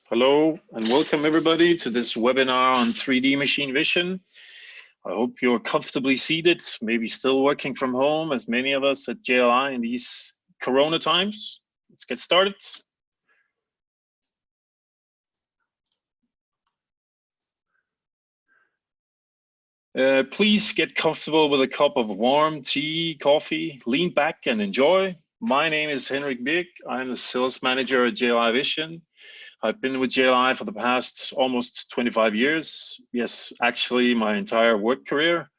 Hello and welcome everybody to this webinar on 3D machine vision. I hope you're comfortably seated, maybe still working from home as many of us at JLI in these Corona times. Let's get started. Please get comfortable with a cup of warm tea, coffee, lean back and enjoy. My name is Henrik Birk. I'm the sales manager at JLI Vision. I've been with JLI for the past almost 25 years. Yes, actually my entire work career.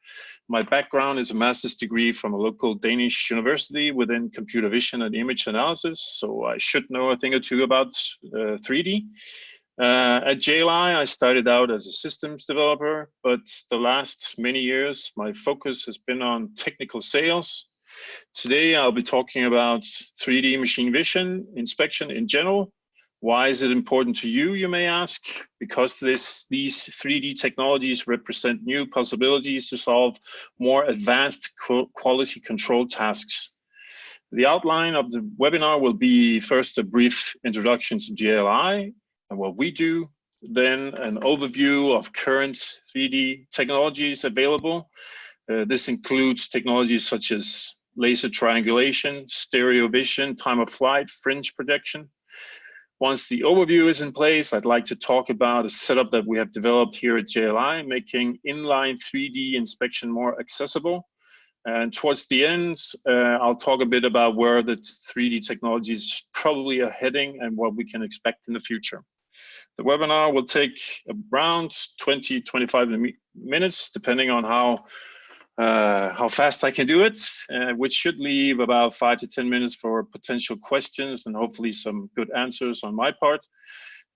My background is a master's degree from a local Danish university within computer vision and image analysis. So I should know a thing or two about 3D. At JLI, I started out as a systems developer, but the last many years, my focus has been on technical sales. Today, I'll be talking about 3D machine vision inspection in general. Why is it important to you, you may ask? Because these 3D technologies represent new possibilities to solve more advanced quality control tasks. The outline of the webinar will be first a brief introduction to JLI and what we do, then an overview of current 3D technologies available. This includes technologies such as laser triangulation, stereo vision, time of flight, fringe projection. Once the overview is in place, I'd like to talk about a setup that we have developed here at JLI, making inline 3D inspection more accessible. And towards the end, I'll talk a bit about where the 3D technologies probably are heading and what we can expect in the future. The webinar will take around 20-25 minutes, depending on how fast I can do it, which should leave about 5 to 10 minutes for potential questions and hopefully some good answers on my part.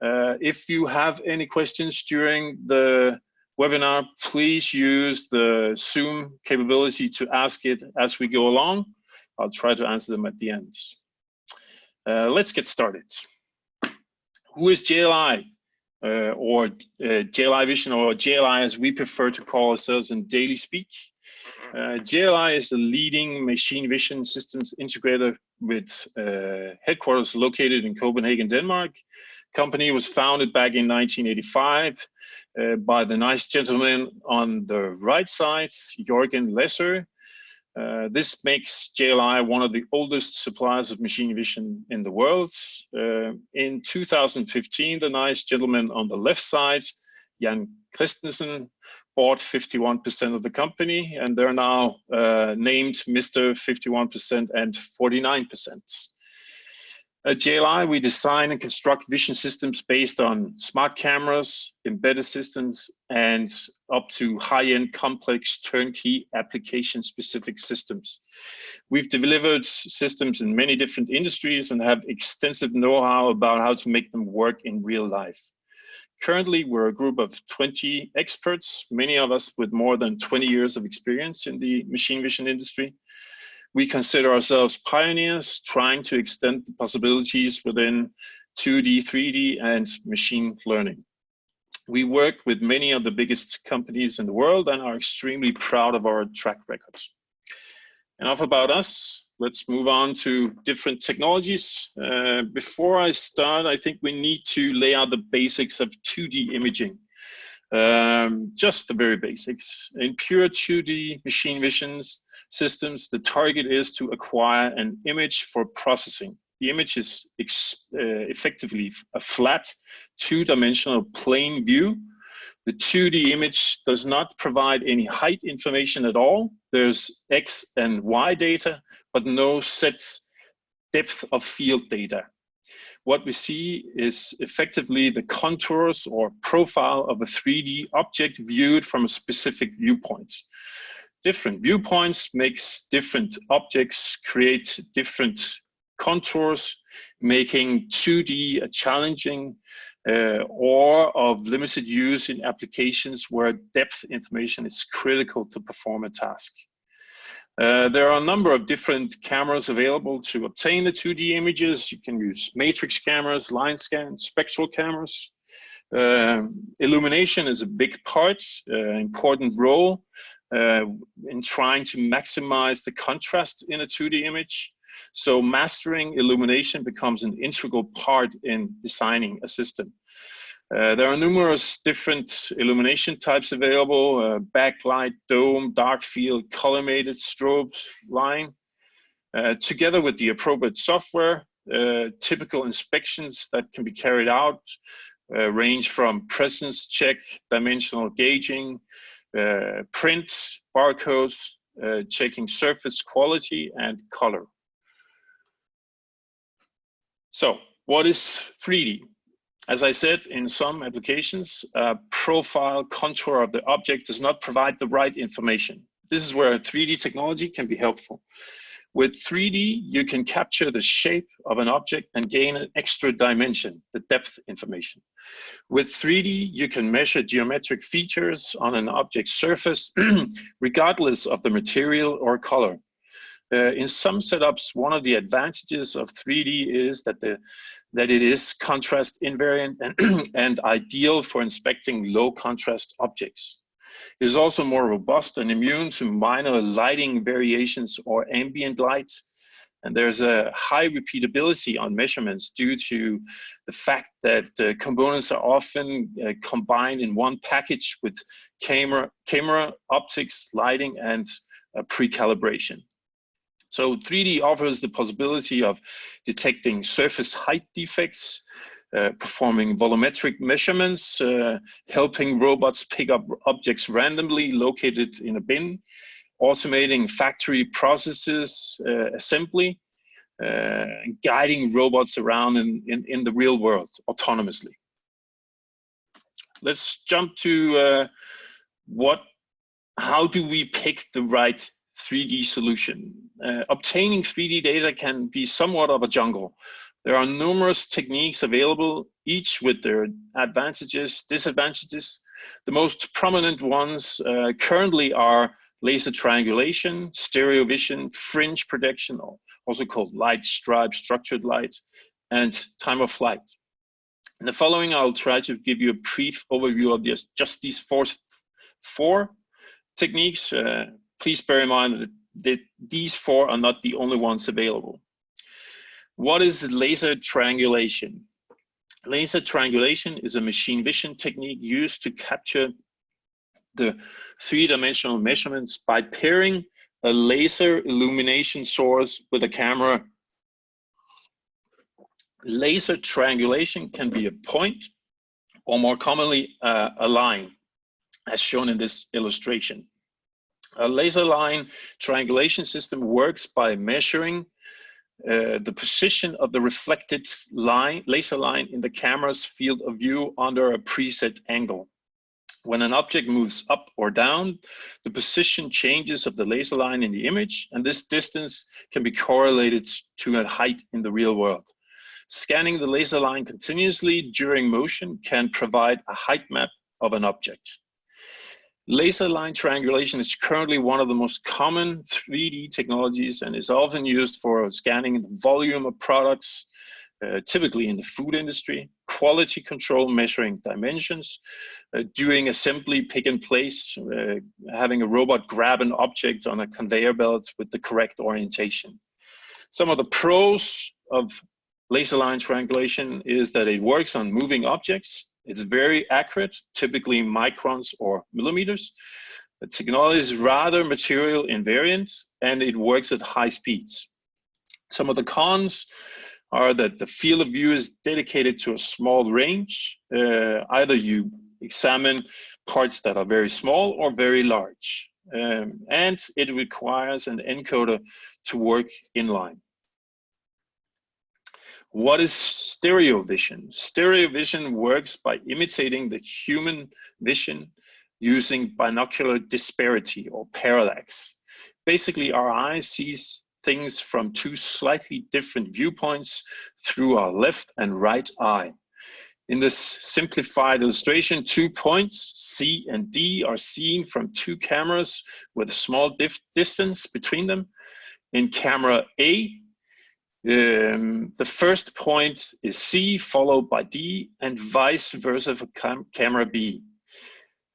If you have any questions during the webinar, please use the Zoom capability to ask it as we go along. I'll try to answer them at the end. Let's get started. Who is JLI? Or JLI Vision, or JLI as we prefer to call ourselves in daily speak. JLI is the leading machine vision systems integrator with headquarters located in Copenhagen, Denmark. Company was founded back in 1985 by the nice gentleman on the right side, Jørgen Lesser. This makes JLI one of the oldest suppliers of machine vision in the world. In 2015, the nice gentleman on the left side, Jan Christensen, bought 51% of the company, and they're now named Mr. 51% and 49%. At JLI, we design and construct vision systems based on smart cameras, embedded systems, and up to high-end complex turnkey application-specific systems. We've delivered systems in many different industries and have extensive know-how about how to make them work in real life. Currently, we're a group of 20 experts, many of us with more than 20 years of experience in the machine vision industry. We consider ourselves pioneers, trying to extend the possibilities within 2D, 3D, and machine learning. We work with many of the biggest companies in the world and are extremely proud of our track records. Enough about us. Let's move on to different technologies. Before I start, I think we need to lay out the basics of 2D imaging. Just the very basics. In pure 2D machine vision systems, the target is to acquire an image for processing. The image is effectively a flat, two-dimensional plane view. The 2D image does not provide any height information at all. There's X and Y data, but no set depth of field data. What we see is effectively the contours or profile of a 3D object viewed from a specific viewpoint. Different viewpoints makes different objects create different contours, making 2D a challenging or of limited use in applications where depth information is critical to perform a task. There are a number of different cameras available to obtain the 2D images. You can use matrix cameras, line scan, spectral cameras. Illumination is a big part, important role in trying to maximize the contrast in a 2D image. So mastering illumination becomes an integral part in designing a system. There are numerous different illumination types available: backlight, dome, dark field, collimated strobe line. Together with the appropriate software, typical inspections that can be carried out range from presence check, dimensional gauging, prints, barcodes, checking surface quality and color. So what is 3D? As I said, in some applications, profile contour of the object does not provide the right information. This is where 3D technology can be helpful. With 3D, you can capture the shape of an object and gain an extra dimension, the depth information. With 3D, you can measure geometric features on an object's surface, regardless of the material or color. In some setups, one of the advantages of 3D is that it is contrast invariant and ideal for inspecting low contrast objects. It is also more robust and immune to minor lighting variations or ambient light. And there's a high repeatability on measurements due to the fact that components are often combined in one package with camera, optics, lighting, and pre-calibration. So 3D offers the possibility of detecting surface height defects, performing volumetric measurements, helping robots pick up objects randomly located in a bin, automating factory processes, assembly, guiding robots around in the real world autonomously. Let's jump to how do we pick the right 3D solution? Obtaining 3D data can be somewhat of a jungle. There are numerous techniques available, each with their advantages, disadvantages. The most prominent ones currently are laser triangulation, stereo vision, fringe projection, also called light stripe, structured light, and time of flight. In the following, I'll try to give you a brief overview of just these four techniques. Please bear in mind that these four are not the only ones available. What is laser triangulation? Laser triangulation is a machine vision technique used to capture the three-dimensional measurements by pairing a laser illumination source with a camera. Laser triangulation can be a point, or more commonly, a line, as shown in this illustration. A laser line triangulation system works by measuring the position of the reflected laser line in the camera's field of view under a preset angle. When an object moves up or down, the position changes of the laser line in the image, and this distance can be correlated to a height in the real world. Scanning the laser line continuously during motion can provide a height map of an object. Laser line triangulation is currently one of the most common 3D technologies and is often used for scanning the volume of products, typically in the food industry, quality control, measuring dimensions, doing assembly pick and place, having a robot grab an object on a conveyor belt with the correct orientation. Some of the pros of laser line triangulation is that it works on moving objects. It's very accurate, typically microns or millimeters. The technology is rather material invariant, and it works at high speeds. Some of the cons are that the field of view is dedicated to a small range. Either you examine parts that are very small or very large. And it requires an encoder to work inline. What is stereo vision? Stereo vision works by imitating the human vision using binocular disparity or parallax. Basically, our eye sees things from two slightly different viewpoints through our left and right eye. In this simplified illustration, 2 points, C and D, are seen from two cameras with a small distance between them. In camera A, the first point is C followed by D, and vice versa for camera B.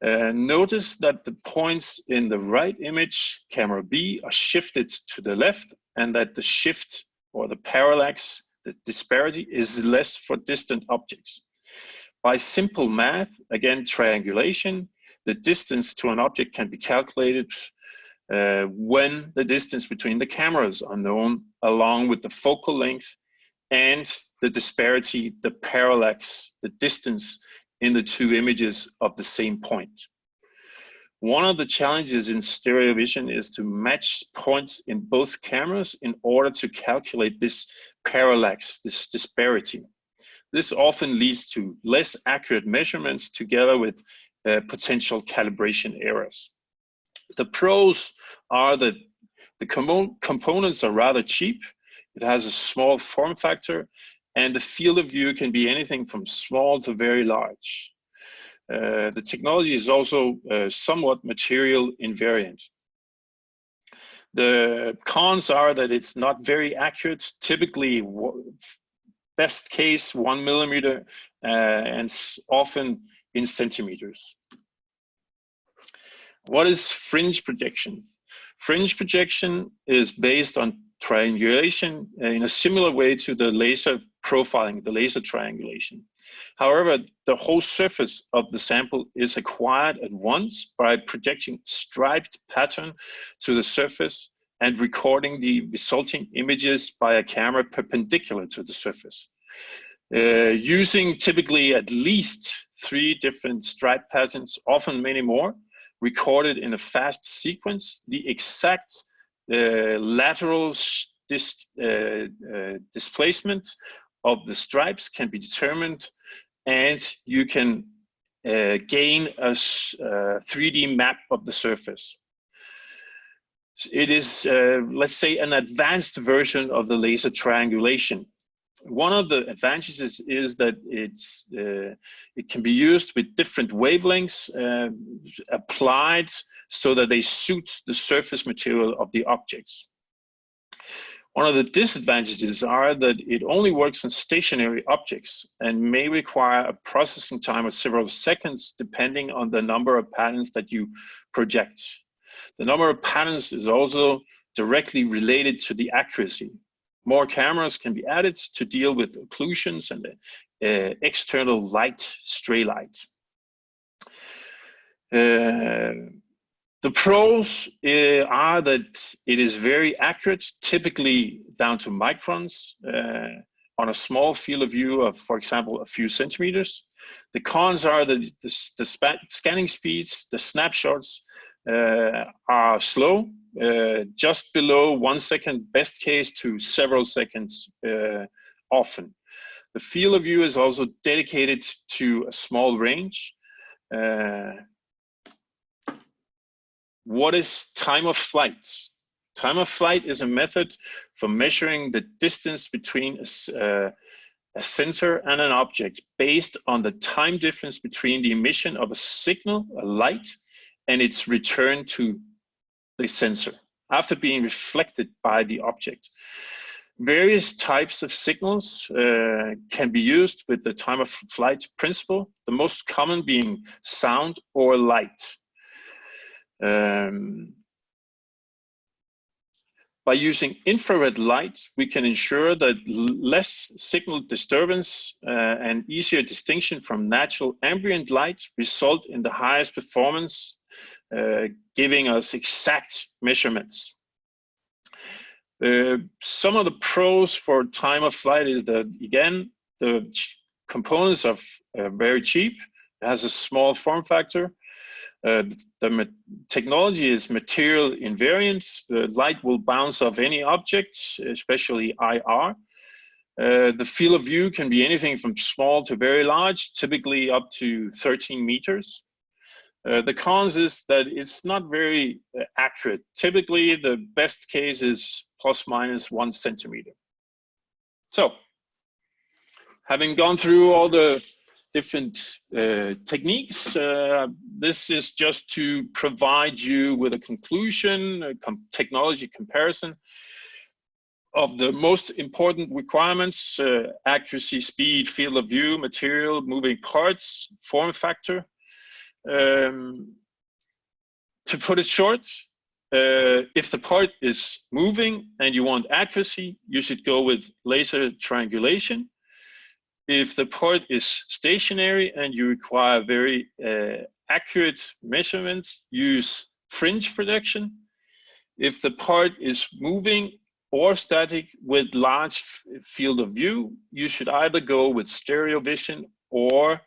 Notice that the points in the right image, camera B, are shifted to the left, and that the shift or the parallax, the disparity, is less for distant objects. By simple math, again, triangulation, the distance to an object can be calculated when the distance between the cameras are known, along with the focal length and the disparity, the parallax, the distance in the two images of the same point. One of the challenges in stereo vision is to match points in both cameras in order to calculate this parallax, this disparity. This often leads to less accurate measurements together with potential calibration errors. The pros are that the components are rather cheap, it has a small form factor, and the field of view can be anything from small to very large. The technology is also somewhat material invariant. The cons are that it's not very accurate, typically best case 1 millimeter, and often in centimeters. What is fringe projection? Fringe projection is based on triangulation in a similar way to the laser profiling, the laser triangulation. However, the whole surface of the sample is acquired at once by projecting striped pattern to the surface and recording the resulting images by a camera perpendicular to the surface. Using typically at least 3 different stripe patterns, often many more, recorded in a fast sequence, the exact lateral displacement of the stripes can be determined, and you can gain a 3D map of the surface. It is, let's say, an advanced version of the laser triangulation. One of the advantages is that it can be used with different wavelengths applied so that they suit the surface material of the objects. One of the disadvantages are that it only works on stationary objects and may require a processing time of several seconds depending on the number of patterns that you project. The number of patterns is also directly related to the accuracy. More cameras can be added to deal with occlusions and external light, stray light. The pros are that it is very accurate, typically down to microns, on a small field of view of, for example, a few centimeters. The cons are that the scanning speeds, the snapshots are slow, just below 1 second, best case, to several seconds often. The field of view is also dedicated to a small range. What is time of flight? Time of flight is a method for measuring the distance between a sensor and an object based on the time difference between the emission of a signal, a light, and its return to the sensor after being reflected by the object. Various types of signals can be used with the time of flight principle, the most common being sound or light. By using infrared light, we can ensure that less signal disturbance and easier distinction from natural ambient light result in the highest performance, giving us exact measurements. Some of the pros for time of flight is that, again, the components are very cheap. It has a small form factor. The technology is material invariant. The light will bounce off any object, especially IR. The field of view can be anything from small to very large, typically up to 13 meters. The cons is that it's not very accurate. Typically, the best case is plus minus 1 centimeter. So, having gone through all the different techniques, this is just to provide you with a conclusion, a technology comparison of the most important requirements: accuracy, speed, field of view, material, moving parts, form factor. To put it short, If the part is moving and you want accuracy, you should go with laser triangulation. If the part is stationary and you require very accurate measurements, use fringe projection. If the part is moving or static with large field of view, you should either go with stereo vision or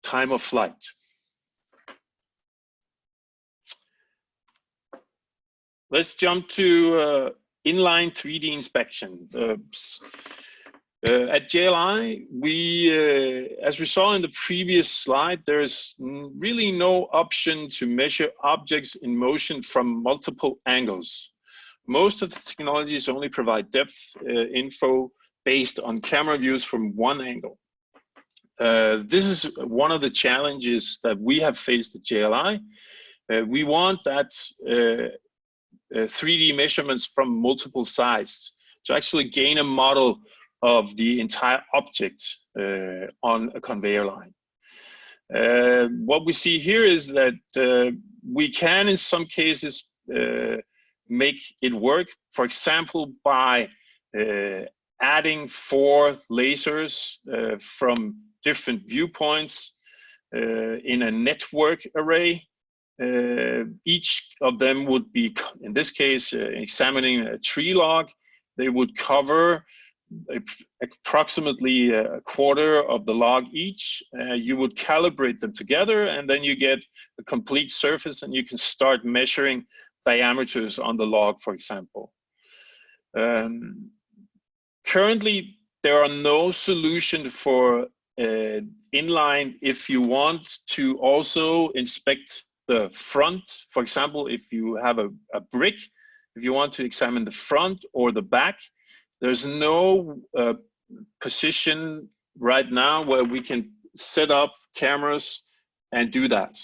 time of flight. Let's jump to inline 3D inspection. At JLI, as we saw in the previous slide, there's really no option to measure objects in motion from multiple angles. Most of the technologies only provide depth info based on camera views from one angle. This is one of the challenges that we have faced at JLI. We want that 3D measurements from multiple sides to actually gain a model of the entire object on a conveyor line. What we see here is that we can, in some cases, make it work, for example, by adding 4 lasers from different viewpoints in a network array. Each of them would be, in this case, examining a tree log. They would cover approximately a quarter of the log each. You would calibrate them together, and then you get a complete surface, and you can start measuring diameters on the log, for example. Currently, there are no solution for inline if you want to also inspect the front. For example, if you have a brick, if you want to examine the front or the back, there's no position right now where we can set up cameras and do that.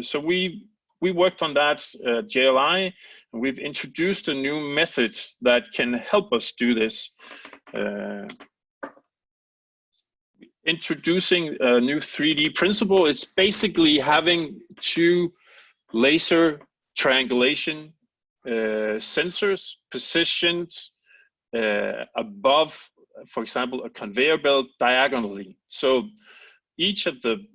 So we worked on that at JLI, and we've introduced a new method that can help us do this. Introducing a new 3D principle. It's basically having 2 laser triangulation sensors positioned above, for example, a conveyor belt diagonally. So each of the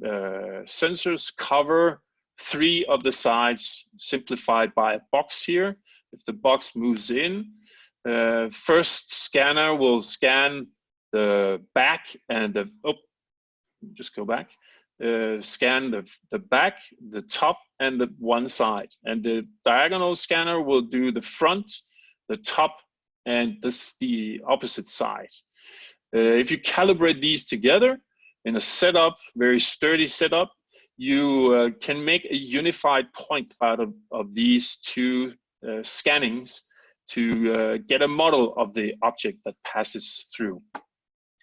sensors cover 3 of the sides, simplified by a box here. If the box moves in, first scanner will scan the back and the, just go back, scan the back, the top, and the one side. And the diagonal scanner will do the front, the top, and the opposite side. If you calibrate these together in a setup, very sturdy setup, you can make a unified point out of these 2 scannings to get a model of the object that passes through.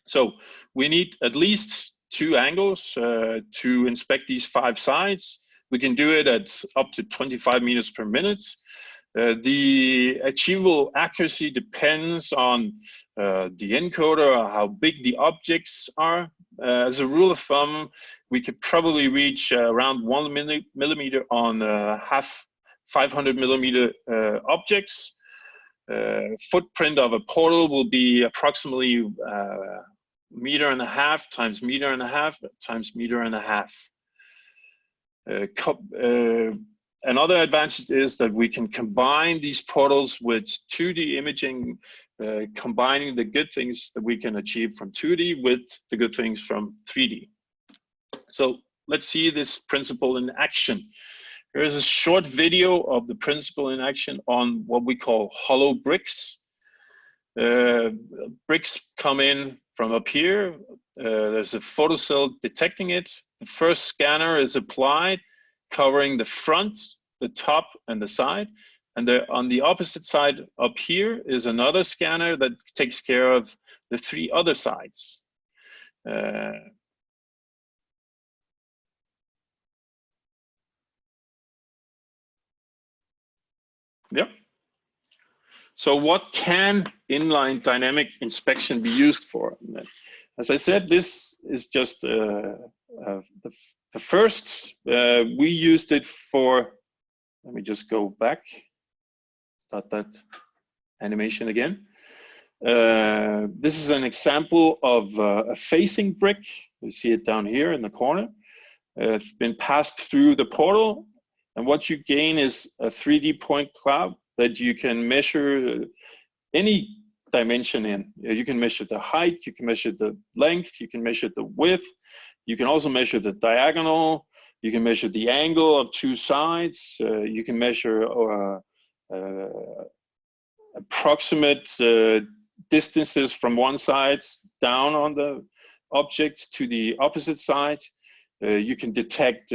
So we need at least 2 angles to inspect these 5 sides. We can do it at up to 25 meters per minute. The achievable accuracy depends on the encoder, or how big the objects are. As a rule of thumb, we could probably reach around 1 millimeter on 500 millimeter objects. Footprint of a portal will be approximately 1.5 meters times 1.5 meters times 1.5 meters. Another advantage is that we can combine these portals with 2D imaging, combining the good things that we can achieve from 2D with the good things from 3D. So let's see this principle in action. Here is a short video of the principle in action on what we call hollow bricks. Bricks come in from up here. There's a photocell detecting it. The first scanner is applied, covering the front, the top, and the side. And on the opposite side up here is another scanner that takes care of the 3 other sides. Yep. So what can inline dynamic inspection be used for? As I said, this is just the first. We used it for Let me just go back, start that animation again. This is an example of a facing brick. You see it down here in the corner. It's been passed through the portal, and what you gain is a 3D point cloud that you can measure any dimension in. You can measure the height, you can measure the length, you can measure the width, you can also measure the diagonal, you can measure the angle of two sides, you can measure approximate distances from one side down on the object to the opposite side. You can detect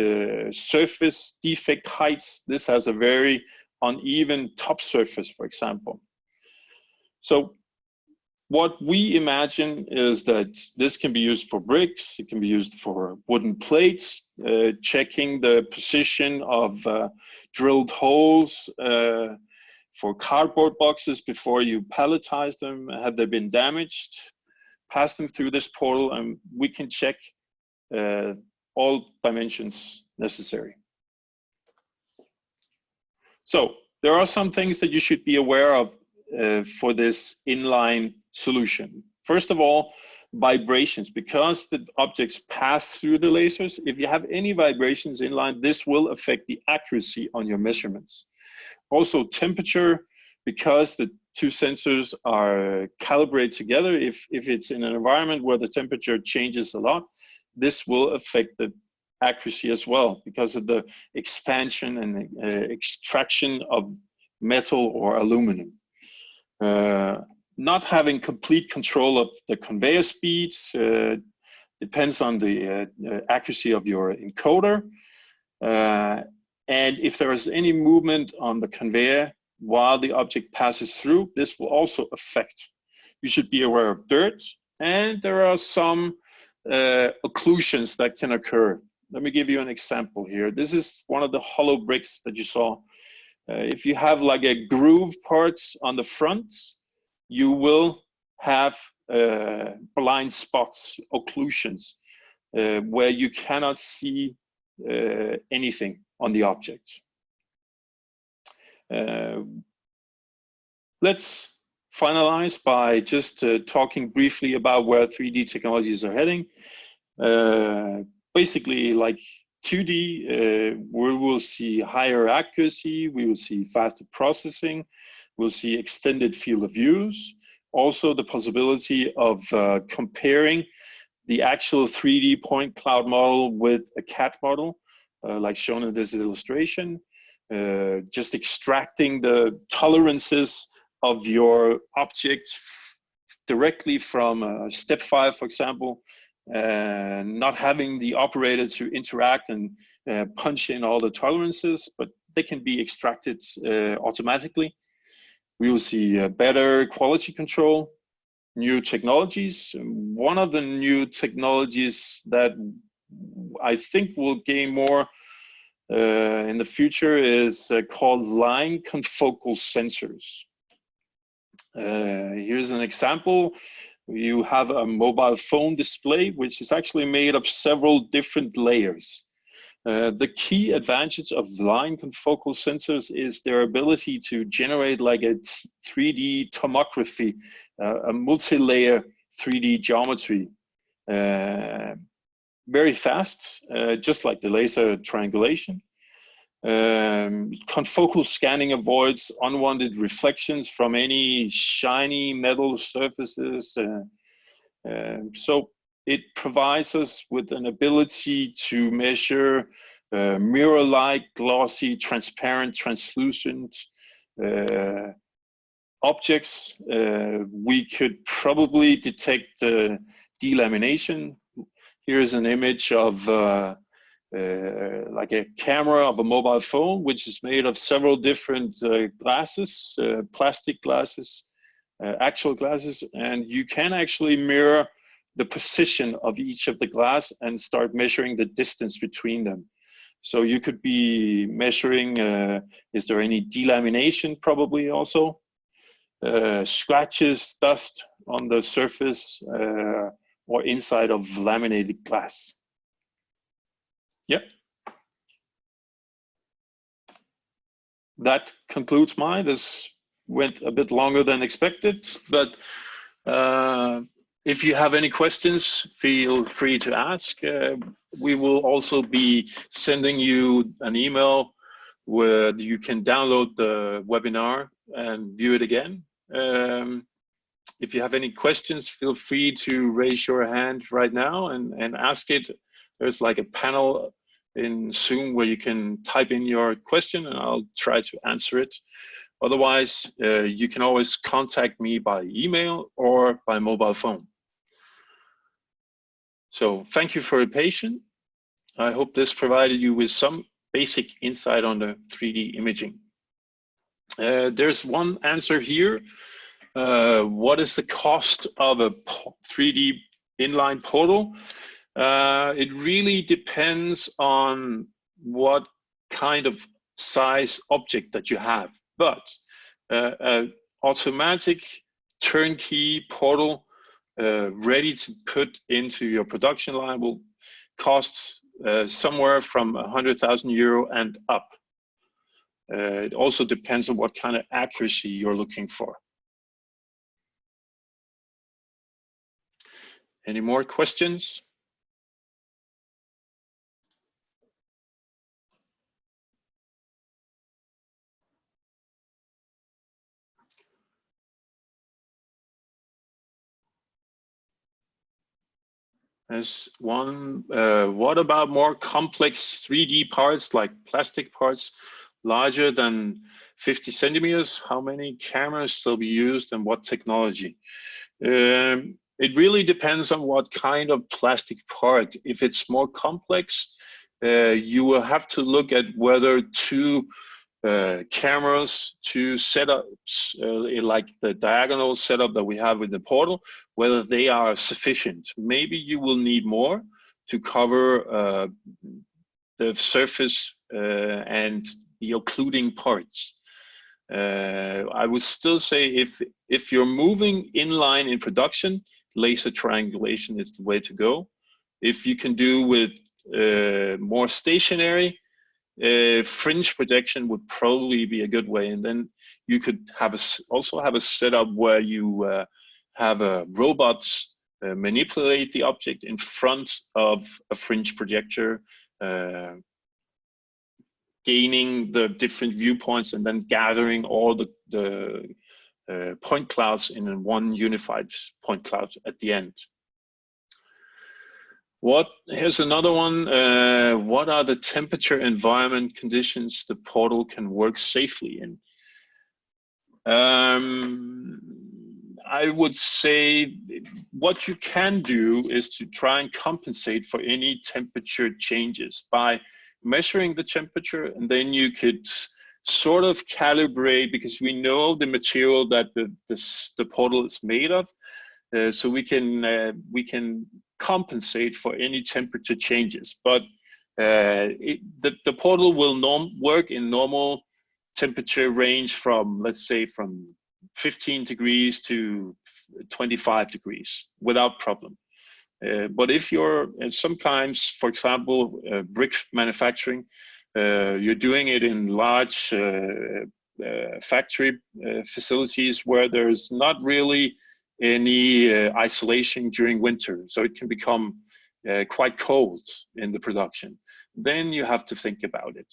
surface defect heights. This has a very uneven top surface, for example. So what we imagine is that this can be used for bricks, it can be used for wooden plates, checking the position of drilled holes, for cardboard boxes before you palletize them. Have they been damaged? Pass them through this portal and we can check all dimensions necessary. So there are some things that you should be aware of for this inline solution. First of all, vibrations. Because the objects pass through the lasers, if you have any vibrations inline, this will affect the accuracy on your measurements. Also temperature, because the two sensors are calibrated together, if it's in an environment where the temperature changes a lot, this will affect the accuracy as well because of the expansion and extraction of metal or aluminum. Not having complete control of the conveyor speeds depends on the accuracy of your encoder. And if there is any movement on the conveyor while the object passes through, this will also affect. You should be aware of dirt, and there are some occlusions that can occur. Let me give you an example here. This is one of the hollow bricks that you saw. If you have like a groove parts on the front, you will have blind spots, occlusions, where you cannot see anything on the object. Let's finalize by just talking briefly about where 3D technologies are heading. Basically, like 2D, we will see higher accuracy, we will see faster processing, we'll see extended field of views, also the possibility of comparing the actual 3D point cloud model with a CAD model, like shown in this illustration, just extracting the tolerances of your object directly from step 5, for example, not having the operator to interact and punch in all the tolerances, but they can be extracted automatically. We will see better quality control, new technologies. One of the new technologies that I think will gain more in the future is called line confocal sensors. Here's an example. You have a mobile phone display, which is actually made of several different layers. The key advantage of line confocal sensors is their ability to generate like a 3D tomography, a multi-layer 3D geometry. Very fast, just like the laser triangulation. Confocal scanning avoids unwanted reflections from any shiny metal surfaces. So it provides us with an ability to measure mirror-like, glossy, transparent, translucent objects. We could probably detect delamination. Here's an image of like a camera of a mobile phone, which is made of several different glasses, plastic glasses, actual glasses, and you can actually mirror the position of each of the glass and start measuring the distance between them. So you could be measuring, is there any delamination probably also? Scratches, dust on the surface or inside of laminated glass. Yep. that concludes mine. This went a bit longer than expected, but if you have any questions, feel free to ask. We will also be sending you an email where you can download the webinar and view it again. If you have any questions, feel free to raise your hand right now and ask it. There's like a panel in Zoom where you can type in your question and I'll try to answer it. Otherwise, you can always contact me by email or by mobile phone. So thank you for your patience. I hope this provided you with some basic insight on the 3D imaging. There's one answer here. What is the cost of a 3D inline portal? It really depends on what kind of size object that you have. But an automatic turnkey portal ready to put into your production line will cost somewhere from €100,000 and up. It also depends on what kind of accuracy you're looking for. Any more questions? There's one, what about more complex 3D parts like plastic parts larger than 50 centimeters? How many cameras still be used and what technology? It really depends on what kind of plastic part. If it's more complex, you will have to look at whether two cameras, two setups, like the diagonal setup that we have with the portal, whether they are sufficient. Maybe you will need more to cover the surface and the occluding parts. I would still say if you're moving inline in production, laser triangulation is the way to go. If you can do with more stationary, fringe projection would probably be a good way, and then you could have also have a setup where you have robots manipulate the object in front of a fringe projector, gaining the different viewpoints and then gathering all the point clouds in one unified point cloud at the end. Here's another one. What are the temperature environment conditions the portal can work safely in? I would say what you can do is to try and compensate for any temperature changes by measuring the temperature, and then you could sort of calibrate, because we know the material that the portal is made of, so we can compensate for any temperature changes. But the portal will work in normal temperature range from, let's say, from 15 degrees to 25 degrees without problem. But if you're sometimes, for example, brick manufacturing, you're doing it in large factory facilities where there's not really any isolation during winter, so it can become quite cold in the production. Then you have to think about it.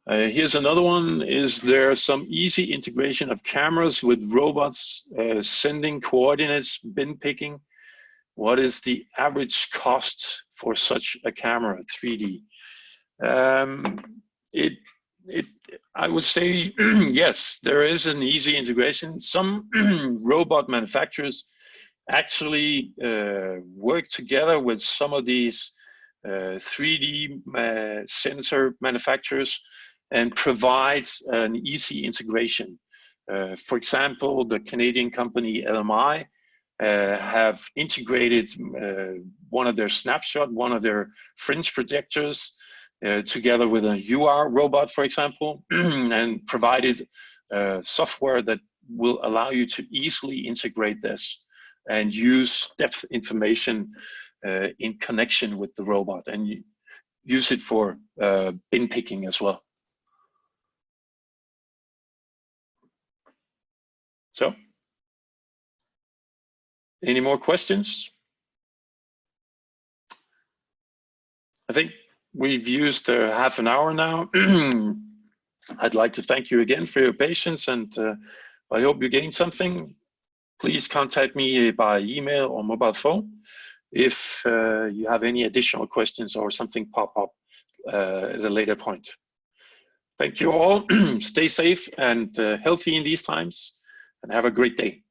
Here's another one. Is there some easy integration of cameras with robots sending coordinates, bin picking? What is the average cost for such a camera, 3D? I would say yes, there is an easy integration. Some robot manufacturers actually work together with some of these 3D sensor manufacturers and provide an easy integration. For example, the Canadian company LMI have integrated one of their snapshot, one of their fringe projectors together with a UR robot, for example, and provided software that will allow you to easily integrate this and use depth information in connection with the robot, and use it for bin picking as well. Any more questions? I think we've used half an hour now. I'd like to thank you again for your patience, and I hope you gained something. Please contact me by email or mobile phone if you have any additional questions or something pop up at a later point. Thank you all. Stay safe and healthy in these times, and have a great day.